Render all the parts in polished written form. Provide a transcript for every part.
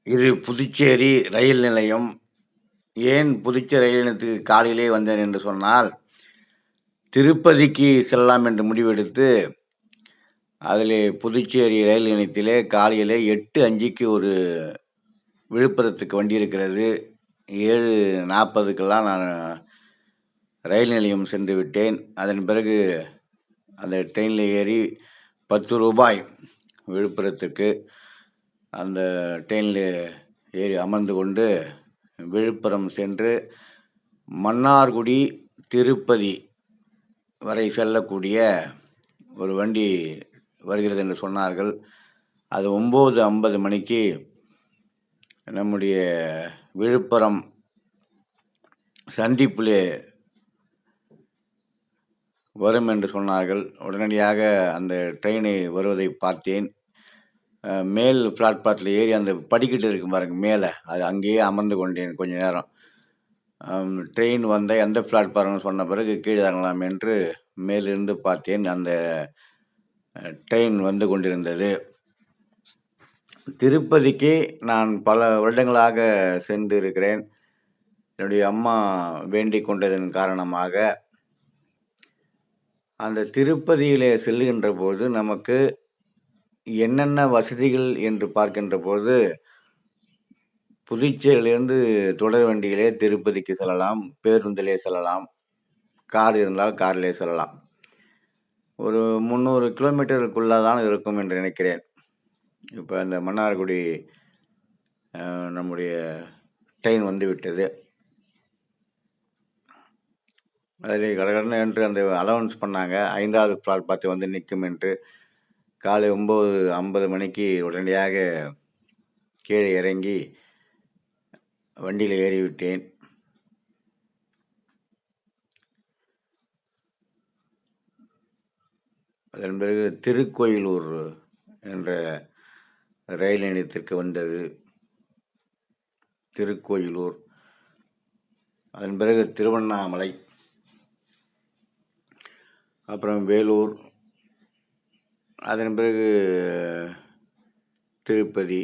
இது புதுச்சேரி ரயில் நிலையம். ஏன் புதுச்சேரி ரயில் நிலையத்துக்கு காலையிலே வந்தேன் என்று சொன்னால், திருப்பதிக்கு செல்லலாம் என்று முடிவெடுத்து, அதிலே புதுச்சேரி ரயில் நிலையத்திலே காலையிலே 8:05க்கு ஒரு விழுப்புரத்துக்கு வண்டி இருக்கிறது. 7:40க்கெல்லாம் நான் ரயில் நிலையம் சென்று விட்டேன். அதன் பிறகு அந்த ட்ரெயின்ல ஏறி ரூ. 10 விழுப்புரத்துக்கு. அந்த ட்ரெயின்ல ஏறி அமர்ந்து கொண்டு விழுப்புரம் சென்று மன்னார்குடி, திருப்பதி வரை செல்லக்கூடிய ஒரு வண்டி வருகிறது என்று சொன்னார்கள். அது 9:50 மணிக்கு நம்முடைய விழுப்புரம் சந்திப்பிலே வரும் என்று சொன்னார்கள். உடனடியாக அந்த ட்ரெயினை வருவதை பார்த்தேன். மேல் பிளாட்பாரத்தில் ஏறி அந்த படிக்கட்டு இருக்கும் பாருங்க மேலே, அது அங்கேயே அமர்ந்து கொண்டேன் கொஞ்ச நேரம். ட்ரெயின் வந்த எந்த பிளாட்பாரம்னு சொன்ன பிறகு கீழே இறங்கலாம் என்று மேலிருந்து பார்த்தேன். அந்த ட்ரெயின் வந்து கொண்டிருந்தது. திருப்பதிக்கு நான் பல வருடங்களாக சென்று இருக்கிறேன். என்னுடைய அம்மா வேண்டிக் கொண்டதன் காரணமாக அந்த திருப்பதியிலே செல்லுகின்ற போது நமக்கு என்னென்ன வசதிகள் என்று பார்க்கின்ற போது, புதுச்சேரியிலிருந்து தொடர் வண்டியிலே திருப்பதிக்கு செல்லலாம், பேருந்திலே செல்லலாம், கார் இருந்தால் காரிலே செல்லலாம். ஒரு 300 கிலோமீட்டருக்குள்ள தான் இருக்கும் என்று நினைக்கிறேன். இப்போ அந்த மன்னார்குடி நம்முடைய ட்ரெயின் வந்து விட்டது. அதில் கடகடன்னு என்று அந்த அலௌன்ஸ் பண்ணாங்க, 5வது பிளாட்பாரத்தில் வந்து நிற்கும் என்று. காலை 9:50 மணிக்கு உடனடியாக கீழே இறங்கி வண்டியில் ஏறிவிட்டேன். அதன் பிறகு திருக்கோயிலூர் என்ற ரயில் நிலையத்திற்கு வந்தது. திருக்கோயிலூர், அதன் பிறகு திருவண்ணாமலை, அப்புறம் வேலூர், அதன் பிறகு திருப்பதி.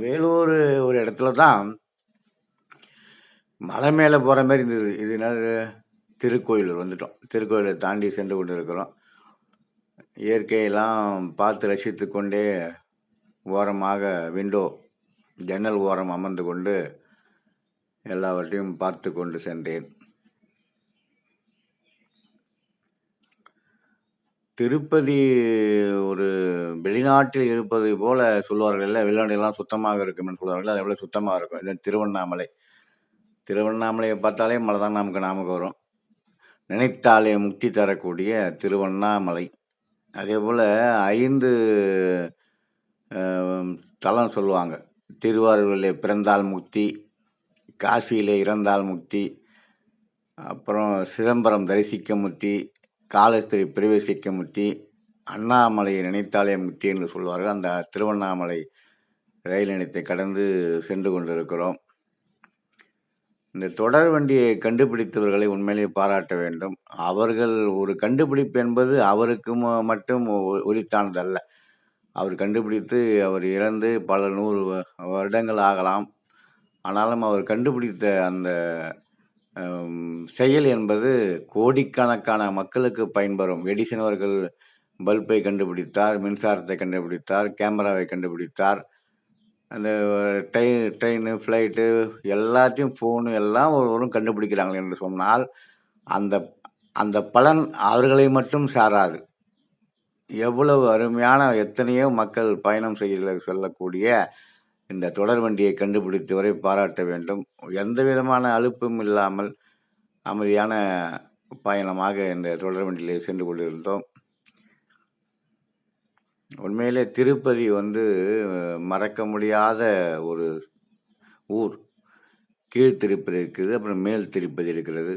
வேலூர் ஒரு இடத்துல தான் மலை மேலே போகிற மாதிரி இருந்தது. இது என்னது, திருக்கோயிலூர் வந்துட்டோம். திருக்கோயிலை தாண்டி சென்று கொண்டு இருக்கிறோம். இயற்கையெல்லாம் பார்த்து ரசித்து கொண்டே ஓரமாக ஜன்னல் ஓரம் அமர்ந்து கொண்டு எல்லாவற்றையும் பார்த்து கொண்டு சென்றேன். திருப்பதி ஒரு வெளிநாட்டில் இருப்பது போல சொல்லுவார்கள், இல்லை வெளிநாடுகள்லாம் சுத்தமாக இருக்கும் என்று சொல்லுவார்கள். அது எவ்வளோ சுத்தமாக இருக்கும். இது திருவண்ணாமலையை பார்த்தாலே மலை தான் நமக்கு ஞாபகம் வரும். நினைத்தாலே முக்தி தரக்கூடிய திருவண்ணாமலை. அதே போல் 5 தலம் சொல்லுவாங்க. திருவாரூரிலே பிறந்தால் முக்தி, காசியிலே இறந்தால் முக்தி, அப்புறம் சிதம்பரம் தரிசிக்க முக்தி, காலஸ்திரி பிரவேசிக்க முக்தி, அண்ணாமலையை நினைத்தாலே முக்தி என்று சொல்வார்கள். அந்த திருவண்ணாமலை ரயில் நிலையத்தை கடந்து சென்று கொண்டிருக்கிறோம். இந்த தொடர் வண்டியை கண்டுபிடித்தவர்களை உண்மையிலேயே பாராட்ட வேண்டும். அவர்கள் ஒரு கண்டுபிடிப்பு என்பது அவருக்கு மட்டும் உரித்தானதல்ல. அவர் கண்டுபிடித்து அவர் இறந்து பல 100 வருடங்கள் ஆகலாம். ஆனாலும் அவர் கண்டுபிடித்த அந்த செயல் என்பது கோடிக்கணக்கான மக்களுக்கு பயன்பெறும். எடிசன் அவர்கள் பல்பை கண்டுபிடித்தார், மின்சாரத்தை கண்டுபிடித்தார், கேமராவை கண்டுபிடித்தார். அந்த ட்ரெயின், ஃப்ளைட்டு எல்லாத்தையும், ஃபோனு எல்லாம் ஒருவரும் கண்டுபிடிக்கிறாங்க என்று சொன்னால், அந்த அந்த பலன் அவர்களை மட்டும் சாராது. எவ்வளவு அருமையான எத்தனையோ மக்கள் பயணம் செல்லக்கூடிய இந்த தொடர் வண்டியை கண்டுபிடித்தவரை பாராட்ட வேண்டும். எந்த விதமான அலுப்பும் இல்லாமல் அமைதியான பயணமாக இந்த தொடர் வண்டியிலே சென்று கொண்டிருந்தோம். உண்மையிலே திருப்பதி மறக்க முடியாத ஒரு ஊர். கீழ் திருப்பதி இருக்குது, அப்புறம் மேல் திருப்பதி இருக்கிறது.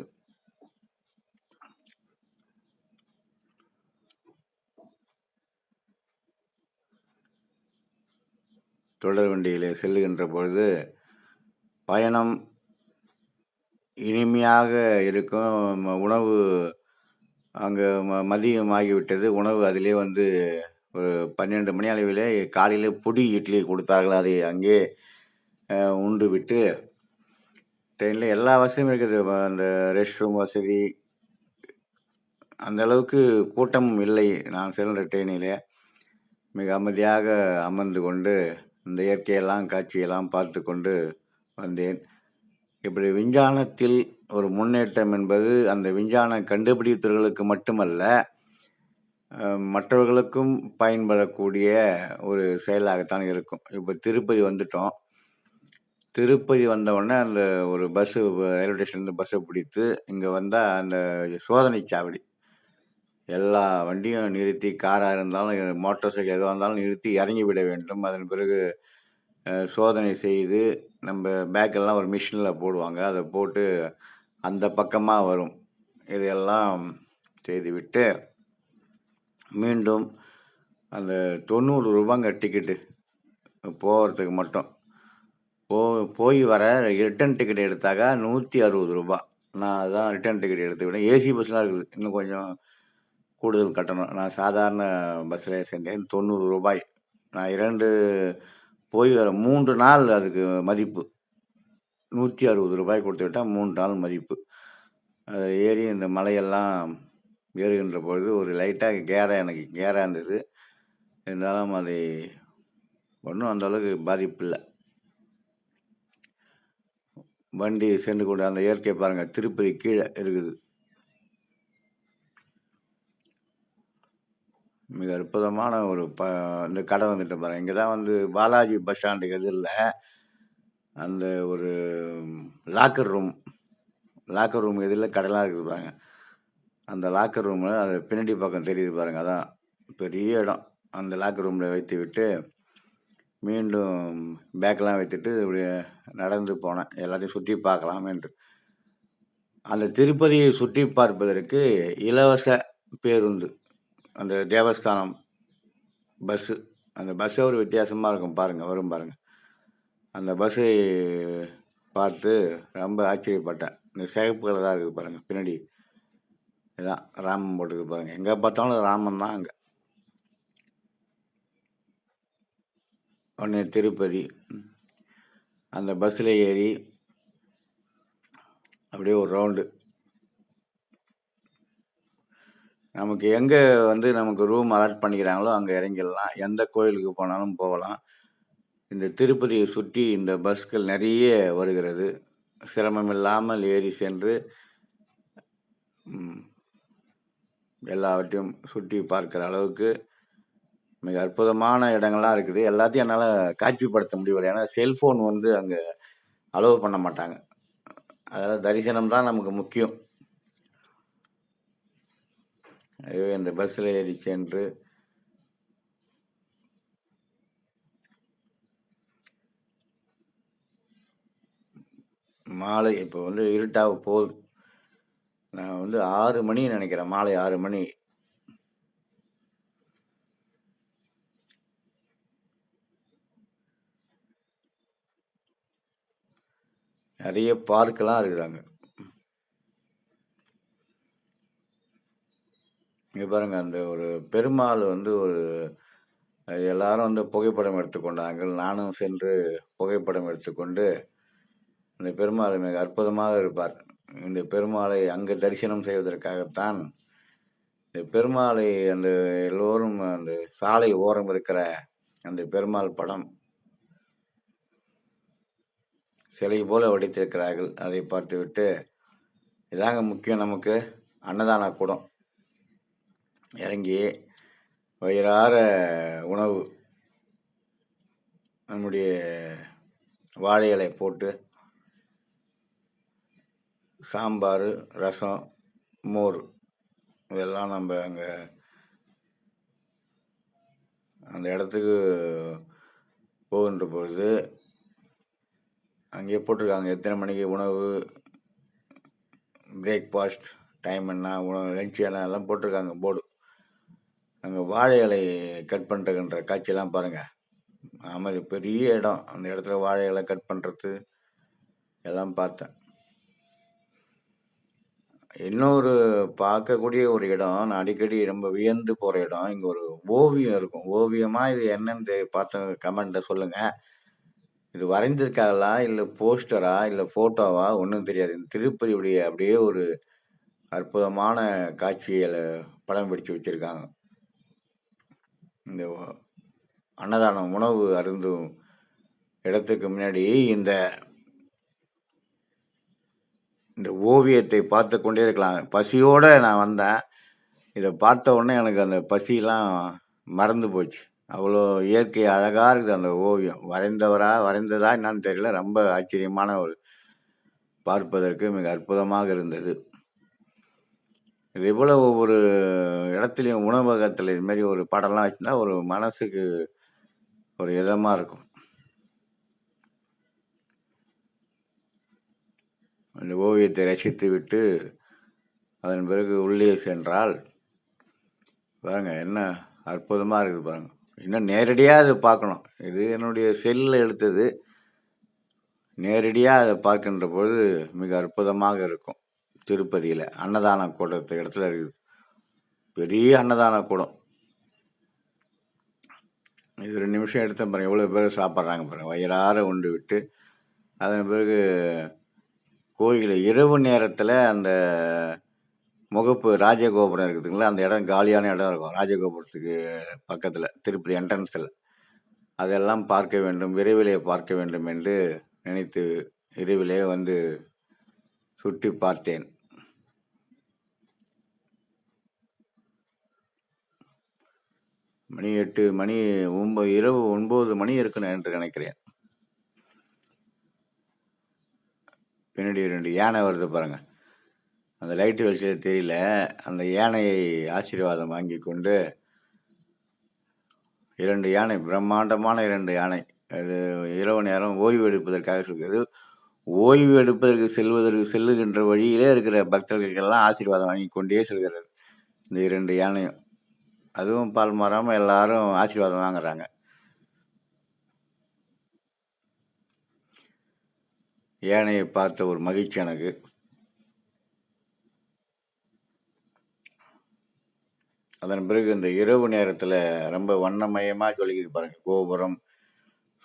தொடர் வண்டியிலே செல்லுகின்ற பொழுது பயணம் இனிமையாக இருக்கும். உணவு அங்கே மதியம் ஆகிவிட்டது. உணவு அதிலே ஒரு 12 மணி அளவிலே காலையிலே பொடி இட்லி கொடுத்தார்கள். அதை அங்கே உண்டு விட்டு ட்ரெயினில் எல்லா வசதியும் இருக்குது. அந்த ரெஸ்ட் ரூம் வசதி, அந்த அளவுக்கு கூட்டமும் இல்லை. நான் சென்ற ட்ரெயினிலே மிக அமைதியாக அமர்ந்து கொண்டு இந்த இயற்கையெல்லாம் காட்சியெல்லாம் பார்த்து கொண்டு வந்தேன். இப்படி விஞ்ஞானத்தில் ஒரு முன்னேற்றம் என்பது அந்த விஞ்ஞான கண்டுபிடித்தவர்களுக்கு மட்டுமல்ல, மற்றவர்களுக்கும் பயன்படக்கூடிய ஒரு செயலாகத்தான் இருக்கும். இப்போ திருப்பதி வந்துட்டோம். திருப்பதி வந்தவுடனே அந்த ஒரு பஸ்ஸு ரயில்வே ஸ்டேஷன்லேருந்து பஸ்ஸை பிடித்து இங்கே வந்தால் அந்த சோதனை சாவடி எல்லா வண்டியும் நிறுத்தி, காராக இருந்தாலும் மோட்டார் சைக்கிள் எதுவாக இருந்தாலும் நிறுத்தி இறங்கி விட வேண்டும். அதன் பிறகு சோதனை செய்து நம்ம பேக்கெல்லாம் ஒரு மிஷினில் போடுவாங்க. அதை போட்டு அந்த பக்கமாக வரும். இதையெல்லாம் செய்துவிட்டு மீண்டும் அந்த 90 ரூபாங்க டிக்கெட்டு போகிறதுக்கு மட்டும். போய் வர ரிட்டன் டிக்கெட் எடுத்தாக்கா 160 ரூபா. நான் அதான் ரிட்டன் டிக்கெட் எடுத்துக்கிட்டேன். ஏசி பஸ்லாம் இருக்குது, இன்னும் கொஞ்சம் கூடுதல் கட்டணம். நான் சாதாரண பஸ்ஸில் சென்றேன். 90 ரூபாய். நான் 2 போய் வர 3 நாள் அதுக்கு மதிப்பு. 160 ரூபாய் கொடுத்து விட்டால் 3 நாள் மதிப்பு. ஏறி இந்த மலையெல்லாம் ஏறுகின்ற பொழுது ஒரு லைட்டாக எனக்கு கேராக இருந்தது. இருந்தாலும் அதை ஒன்றும் அந்தளவுக்கு பாதிப்பு இல்லை. வண்டி சென்று கொண்டு அந்த இயற்கை பாருங்கள், திருப்பதி கீழே இருக்குது. மிக அற்புதமான ஒரு இந்த கடை வந்துட்டு பாருங்கள். இங்கே தான் வந்து பாலாஜி பஸ் ஸ்டாண்டுக்கு எதிரில் அந்த ஒரு லாக்கர் ரூம் எதிரில் கடைலாம் இருக்குது பாருங்கள். அந்த லாக்கர் ரூமில் அது பின்னாடி பக்கம் தெரியுது பாருங்கள், அதான் பெரிய இடம். அந்த லாக்கர் ரூமில் வைத்து விட்டு மீண்டும் பேக்கெலாம் வைத்துட்டு இப்படி நடந்து போனேன், எல்லாத்தையும் சுற்றி பார்க்கலாம் என்று. அந்த திருப்பதியை சுற்றி பார்ப்பதற்கு இலவச பேருந்து, அந்த தேவஸ்தானம் பஸ்ஸு, அந்த பஸ்ஸே ஒரு வித்தியாசமாக இருக்கும் பாருங்கள், வரும் பாருங்கள். அந்த பஸ்ஸை பார்த்து ரொம்ப ஆச்சரியப்பட்டேன். இந்த சிகப்பு கலர் தான் இருக்குது பாருங்கள் பின்னாடி, இதான் ராமன் போட்டுருக்கு பாருங்கள். எங்கே பார்த்தாலும் ராமன் தான் அங்கே. உடனே திருப்பதி அந்த பஸ்ஸில் ஏறி அப்படியே ஒரு ரவுண்டு. நமக்கு எங்கே வந்து நமக்கு ரூம் அலாட் பண்ணிக்கிறாங்களோ அங்கே இறங்கிடலாம். எந்த கோயிலுக்கு போனாலும் போகலாம். இந்த திருப்பதியை சுற்றி இந்த பஸ்கள் நிறைய வருகிறது. சிரமம் இல்லாமல் ஏறி சென்று எல்லாவற்றையும் சுற்றி பார்க்குற அளவுக்கு மிக அற்புதமான இடங்கள்லாம் இருக்குது. எல்லாத்தையும் என்னால் காட்சிப்படுத்த முடியவில்லை. ஏன்னா செல்ஃபோன் வந்து அங்கே அலோவ் பண்ண மாட்டாங்க. அதனால் தரிசனம் தான் நமக்கு முக்கியம். இந்த பஸ்ஸில் ஏறி சென்று மாலை இப்போ வந்து இருட்டாக போகுது. நான் வந்து 6 மணி நினைக்கிறேன், மாலை 6 மணி. நிறைய பார்க்கெலாம் இருக்குறாங்க. இங்கே பாருங்கள், அந்த ஒரு பெருமாள் வந்து ஒரு எல்லாரும் வந்து புகைப்படம் எடுத்துக்கொண்டார்கள். நானும் சென்று புகைப்படம் எடுத்துக்கொண்டு, இந்த பெருமாள் மிக அற்புதமாக இருப்பார். இந்த பெருமாளை அங்கே தரிசனம் செய்வதற்காகத்தான் இந்த பெருமாளை அந்த எல்லோரும் அந்த சாலை ஓரம் இருக்கிற அந்த பெருமாள் படம் சிலை போல வடித்திருக்கிறார்கள். அதை பார்த்துவிட்டு இதாங்க முக்கியம் நமக்கு, அன்னதான கூடம். இறங்கி வயிறார உணவு, நம்முடைய வாழை இலை போட்டு சாம்பார், ரசம், மோர் இதெல்லாம் நம்ம அங்கே அந்த இடத்துக்கு போகின்ற பொழுது அங்கேயே போட்டிருக்காங்க எத்தனை மணிக்கு உணவு, பிரேக்ஃபாஸ்ட் டைம் என்ன, உணவு லஞ்ச் என்ன எல்லாம் போட்டிருக்காங்க போர்டு. அங்கே வாழை இலை கட் பண்ணுறதுன்ற காட்சியெல்லாம் பாருங்கள். ஆமாம், பெரிய இடம். அந்த இடத்துல வாழை இலை கட் பண்ணுறது எல்லாம் பார்த்தேன். இன்னொரு பார்க்கக்கூடிய ஒரு இடம், நான் அடிக்கடி ரொம்ப வியந்து போற இடம். இங்க ஒரு ஓவியம் இருக்கும். ஓவியமா இது என்னன்னு பார்த்து கமெண்ட்ல சொல்லுங்க. இது வரைந்திருக்காங்களா? இல்ல போஸ்டரா? இல்ல ஃபோட்டோவா? ஒண்ணும் தெரியாது. இந்த திருப்பதியுடைய அப்படியே ஒரு அற்புதமான காட்சிகள படம் பிடிச்சு வச்சிருக்காங்க. இந்த அன்னதானம் உணவு அருந்தும் இடத்துக்கு முன்னாடி இந்த இந்த ஓவியத்தை பார்த்து கொண்டே இருக்கலாம். பசியோட நான் வந்தேன். இத பார்த்த உடனே எனக்கு அந்த பசிலாம் மறந்து போச்சு. அவ்வளோ இயற்கை அழகா இருக்குது அந்த ஓவியம். வரைந்ததா என்னான்னு தெரியல. ரொம்ப ஆச்சரியமான ஒரு பார்ப்பதற்கு மிக அற்புதமாக இருந்தது. இதேபோல ஒவ்வொரு இடத்துலயும் உணவகத்துல இது மாரி ஒரு படம்லாம் வச்சிருந்தா ஒரு மனசுக்கு ஒரு இதமா இருக்கும். அந்த ஓவியத்தை ரசித்துவிட்டு அதன் பிறகு உள்ளே சென்றால் பாருங்க என்ன அற்புதமா இருக்குது பாருங்க. இன்னும் நேரடியா அத பார்க்கணும். இது என்னுடைய செல்லுல எடுத்தது. நேரடியா அத பார்க்கின்ற பொழுது மிக அற்புதமாக இருக்கும். திருப்பதியில அன்னதான கூடத்து இடத்துல இருக்குது. பெரிய அன்னதான கூடம். இது 2 நிமிஷம் எடுத்தேன் பாருங்க. எவ்வளோ பேர் சாப்பிட்றாங்க பாருங்க. வயிறார உண்டு விட்டு அதன் பிறகு கோயில்ல இரவு நேரத்துல அந்த முகப்பு ராஜகோபுரம் இருக்குதுங்களா, அந்த இடம் காலியான இடம் இருக்கும். ராஜகோபுரத்துக்கு பக்கத்துல திருப்பதி என்ட்ரன்ஸ்ல. அதெல்லாம் பார்க்க வேண்டும், விரைவிலே பார்க்க வேண்டும் என்று நினைத்து இரவிலே வந்து சுற்றி பார்த்தேன். மணி 8 மணி இரவு 9 மணி இருக்குன்னு என்று நினைக்கிறேன். பின்னாடி 2 யானை வருது பாருங்க. அந்த லைட்டு வெளிச்சம் தெரியல. அந்த யானையை ஆசீர்வாதம் வாங்கி கொண்டு 2 யானை, பிரம்மாண்டமான 2 யானை. அது இரவு நேரம் ஓய்வு எடுப்பதற்காக சொல்கிறது. ஓய்வு எடுப்பதற்கு செல்லுகின்ற வழியிலே இருக்கிற பக்தர்களுக்கெல்லாம் ஆசீர்வாதம் வாங்கி கொண்டே செல்கிறது இந்த 2 யானையும். அதுவும் பால் மாறாம எல்லாரும் ஆசீர்வாதம் வாங்குறாங்க. யானையை பார்த்த ஒரு மகிழ்ச்சி எனக்கு. அதன் பிறகு இந்த இரவு நேரத்துல ரொம்ப வண்ணமயமா ஜொலிக்குது பாருங்க. கோபுரம்,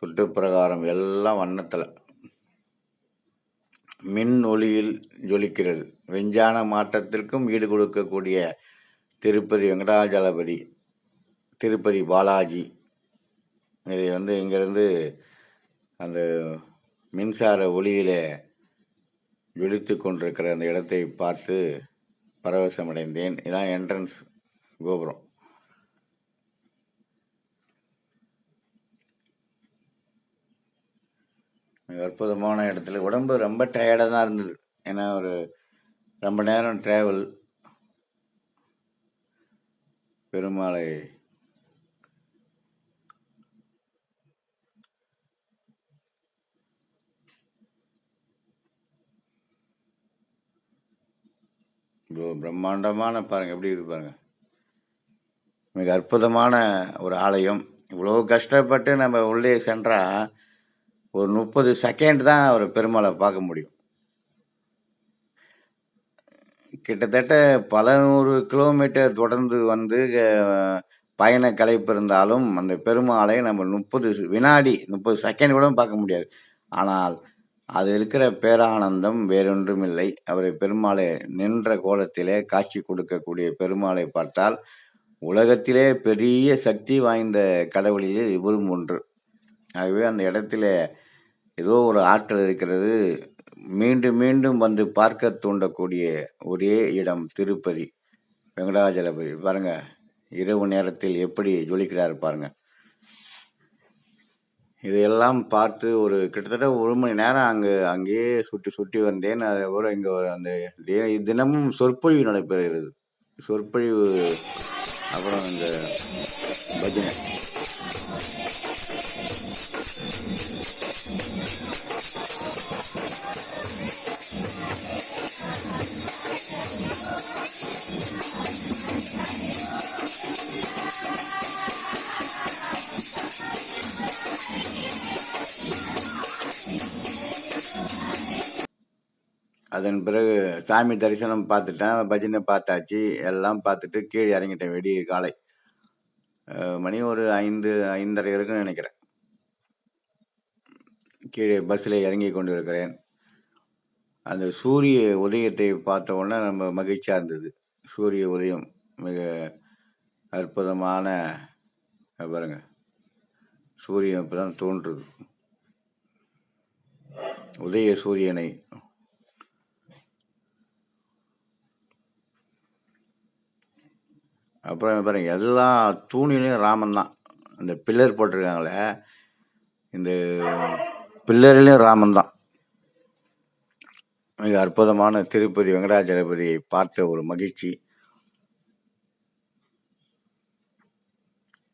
சுற்றுப்பிரகாரம் எல்லாம் வண்ணத்துல மின் ஒளியில் ஜொலிக்கிறது. விஞ்ஞான மாற்றத்திற்கும் ஈடு கொடுக்கக்கூடிய திருப்பதி வெங்கடாஜலபதி, திருப்பதி பாலாஜி. இதை இங்கிருந்து அந்த மின்சார ஒளியில ஜொலித்து கொண்டிருக்கிற அந்த இடத்தை பார்த்து பரவசமடைந்தேன். இதான் என்ட்ரன்ஸ் கோபுரம். அற்புதமான இடத்துல உடம்பு ரொம்ப டயர்டாக தான் இருந்தது. ஏன்னா ஒரு ரொம்ப நேரம் டிராவல். பெருமாளை பிரம்மாண்டமான பாருங்க எப்படி இருக்கு பாருங்க. மிக அற்புதமான ஒரு ஆலயம். இவ்வளோ கஷ்டப்பட்டு நம்ம உள்ளே சென்றா ஒரு 30 செகண்ட் தான் ஒரு பெருமாளை பார்க்க முடியும். கிட்டத்தட்ட பல 100 கிலோமீட்டர் தொடர்ந்து பயண களைப்பு இருந்தாலும் அந்த பெருமாளை நம்ம 30 வினாடி 30 செகண்ட் கூட பார்க்க முடியாது. ஆனால் அது இருக்கிற பேரானந்தம் வேறொன்றும் இல்லை. அவரை பெருமாளை நின்ற கோலத்திலே காட்சி கொடுக்கக்கூடிய பெருமாளை பார்த்தால் உலகத்திலே பெரிய சக்தி வாய்ந்த கடவுளிலே இவரும் ஒன்று. ஆகவே அந்த இடத்துல ஏதோ ஒரு ஆற்றல் இருக்கிறது. மீண்டும் மீண்டும் வந்து பார்க்க தூண்டக்கூடிய ஒரே இடம் திருப்பதி வெங்கடாஜலபதி. பாருங்க இரவு நேரத்தில் எப்படி ஜொலிக்கிறார் பாருங்க. இதையெல்லாம் பார்த்து ஒரு கிட்டத்தட்ட 1 மணி நேரம் அங்கேயே சுற்றி வந்தேன். அதுக்கப்புறம் இங்கே அந்த தினமும் சொற்பொழிவு நடைபெறுகிறது. சொற்பொழிவு, அப்புறம் இந்த பஜனை. அதன் பிறகு சாமி தரிசனம் பார்த்துட்டேன், பஜனை பார்த்தாச்சு, எல்லாம் பார்த்துட்டு கீழே இறங்கிட்டேன். விடிய காலை மணி ஒரு 5:30 இருக்குன்னு நினைக்கிறேன். கீழே பஸ்ஸில் இறங்கி கொண்டு இருக்கிறேன். அந்த சூரிய உதயத்தை பார்த்த உடனே நம்ம மகிழ்ச்சியாக இருந்தது. சூரிய உதயம் மிக அற்புதமான பாருங்க, சூரியன் இப்போ தான் தோன்றுது. உதய சூரியனை அப்புறம் பாருங்க, எல்லா தூணிலையும் ராமன் தான். இந்த பில்லர் போட்டிருக்காங்களே, இந்த பில்லர்லையும் ராமன் தான். மிக அற்புதமான திருப்பதி வெங்கடாஜலபதியை பார்த்த ஒரு மகிழ்ச்சி.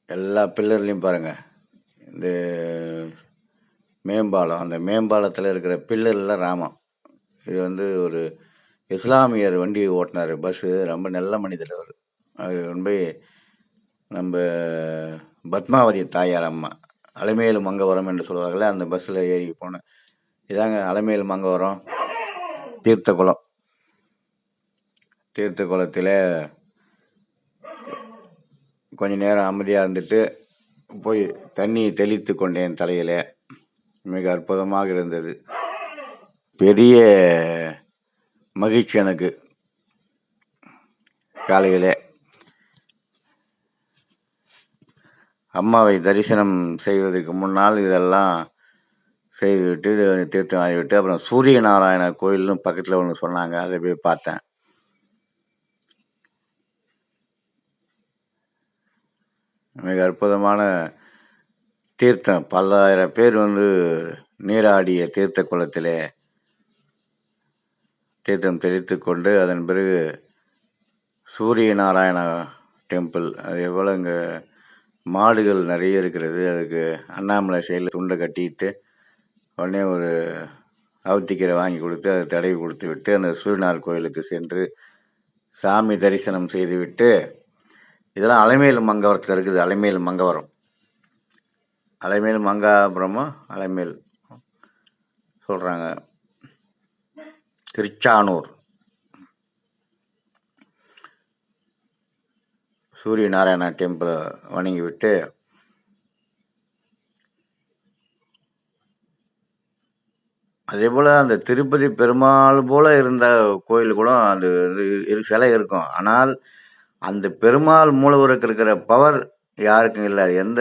எல்லா பில்லர்லையும் பாருங்க, இந்த மேம்பாலம், அந்த மேம்பாலத்தில் இருக்கிற பில்லரில் ராமம். இது வந்து ஒரு இஸ்லாமியர் வண்டி ஓட்டினார், பஸ்ஸு. ரொம்ப நல்ல மனிதர் அவர். அவர் ரொம்ப நம்ம பத்மாவதி தாயார் அம்மா, அலமேலு மங்கவரம் என்று சொல்லுவார்களே, அந்த பஸ்ஸில் ஏறி போனேன். இதாங்க அலமேலு மங்கவரம் தீர்த்தகுளம். தீர்த்தகுளத்தில் கொஞ்ச நேரம் அமைதியாக இருந்துட்டு போய் தண்ணி தெளித்து கொண்டேன் தலையில். மிக அற்புதமாக இருந்தது. பெரிய மகிழ்ச்சி எனக்கு. காலையில் அம்மாவை தரிசனம் செய்வதற்கு முன்னால் இதெல்லாம் செய்துவிட்டு தீர்த்தம் ஆகிவிட்டு அப்புறம் சூரிய நாராயண கோயில்னு பக்கத்தில் ஒன்று சொன்னாங்க, அதை போய் பார்த்தேன். மிக அற்புதமான தீர்த்தம். பல்லாயிரம் பேர் வந்து நீராடிய தீர்த்த குளத்தில் தீர்த்தம் தெளித்து கொண்டு அதன் பிறகு சூரிய நாராயண டெம்பிள். அதே போல் இங்கே மாடுகள் நிறைய இருக்கிறது. அதுக்கு அண்ணாமலை சைடில் துண்டை கட்டிட்டு உடனே ஒரு அவுத்திக்கீரை வாங்கி கொடுத்து அதை தடவி கொடுத்து விட்டு அந்த சூரியனார் கோயிலுக்கு சென்று சாமி தரிசனம் செய்துவிட்டு, இதெல்லாம் அலமேலு மங்கவரத்தில் இருக்குது. அலமேலு மங்கவரம், அலமேலு மங்காபுரமும் அலமேல் சொல்கிறாங்க. திருச்சானூர் சூரிய நாராயண டெம்பிள் வணங்கி விட்டு அதே போல் அந்த திருப்பதி பெருமாள் போல் இருந்த கோயில் கூட அந்த சிலை இருக்கும். ஆனால் அந்த பெருமாள் மூலவருக்கு இருக்கிற பவர் யாருக்கும் இல்லை. எந்த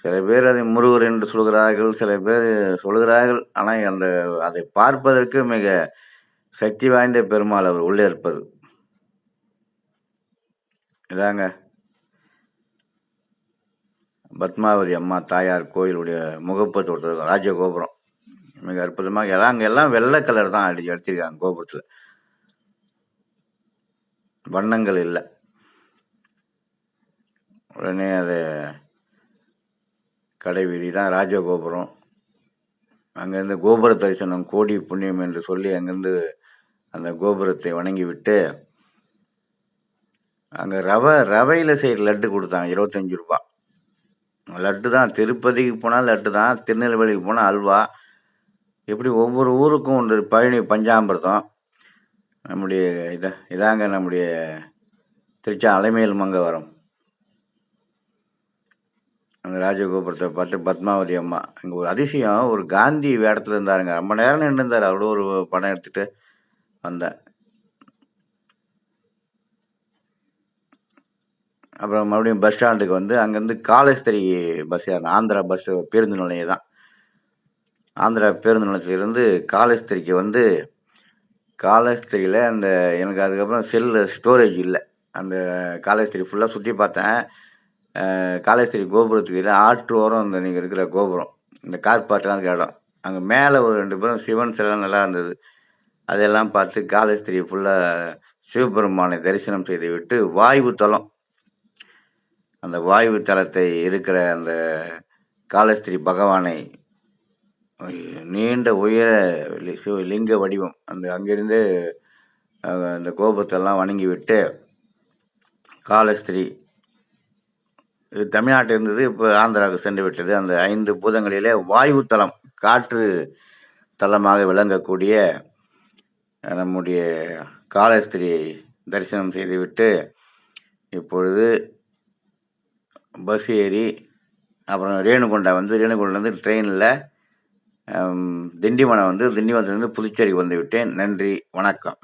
சில பேர் அதை முருகர் என்று சொல்கிறார்கள், சில பேர் சொல்கிறார்கள். ஆனால் அதை பார்ப்பதற்கு மிக சக்தி வாய்ந்த பெருமாள் அவர் உள்ளே இருப்பது. இதாங்க பத்மாவதி அம்மா தாயார் கோயிலுடைய முகப்பு தோட்டம், ராஜகோபுரம். மிக அற்புதமாக எல்லாம் வெள்ளை கலர் தான் அடிச்சிருக்காங்க கோபுரத்தில், வண்ணங்கள் இல்லை. உடனே அது கடை வீதி தான் ராஜகோபுரம். அங்கேருந்து கோபுர தரிசனம் கோடி புண்ணியம் என்று சொல்லி அங்கேருந்து அந்த கோபுரத்தை வணங்கி விட்டு அங்கே ரவையில் செய்கிற லட்டு கொடுத்தாங்க, 25 ரூபா லட்டு தான். திருப்பதிக்கு போனால் லட்டு தான், திருநெல்வேலிக்கு போனால் அல்வா. எப்படி ஒவ்வொரு ஊருக்கும் ஒன்று. பழனி பஞ்சாமிர்தம். நம்முடைய இதாங்க நம்முடைய அலமேலு மங்கவரம். அந்த ராஜகோபுரத்தை பார்த்து பத்மாவதி அம்மா. இங்கே ஒரு அதிசயம், ஒரு காந்தி வேடத்தில் இருந்தாருங்க. ரொம்ப நேரம் நின்று இருந்தார். அவ்வளோ ஒரு படம் எடுத்துகிட்டு வந்தேன். அப்புறம் மறுபடியும் பஸ் ஸ்டாண்டுக்கு வந்து அங்கேருந்து காலேஸ்திரி பஸ் ஏறினேன். ஆந்திரா பஸ் பேருந்து நிலையம் தான். ஆந்திரா பேருந்து நிலையத்திலிருந்து காலேஸ்திரிக்கு வந்து காலேஸ்திரியில் அந்த எனக்கு அதுக்கப்புறம் செல்லில் ஸ்டோரேஜ் இல்லை. அந்த காலேஸ்திரி ஃபுல்லாக சுற்றி பார்த்தேன். காலேஸ்திரி கோபுரத்துக்கு ஆற்று ஓரம் அந்த நீங்கள் இருக்கிற கோபுரம், இந்த கார் பார்க்கெலாம் இருக்கிற இடம், அங்கே மேலே ஒரு 2 பேரும் சிவன் சிலை நல்லா இருந்தது. அதெல்லாம் பார்த்து காலேஸ்திரி ஃபுல்லாக சிவபெருமானை தரிசனம் செய்து விட்டு வாயு தலம், அந்த வாயு தலத்தை இருக்கிற அந்த காலேஸ்திரி பகவானை நீண்ட உயர லிங்க வடிவம் அந்த அங்கிருந்து அந்த கோபுரத்தெல்லாம் வணங்கி விட்டு காலேஸ்திரி, இது தமிழ்நாட்டில் இருந்தது, இப்போ ஆந்திராவுக்கு சென்று விட்டது. அந்த 5 பூதங்களிலே வாயு தலம், காற்று தலமாக விளங்கக்கூடிய நம்முடைய காளஹஸ்தியை தரிசனம் செய்துவிட்டு இப்பொழுது பஸ் ஏறி அப்புறம் ரேணுகுண்டாலேருந்து ட்ரெயினில் திண்டிவனம் திண்டிவனத்துலேருந்து புதுச்சேரிக்கு வந்து விட்டேன். நன்றி, வணக்கம்.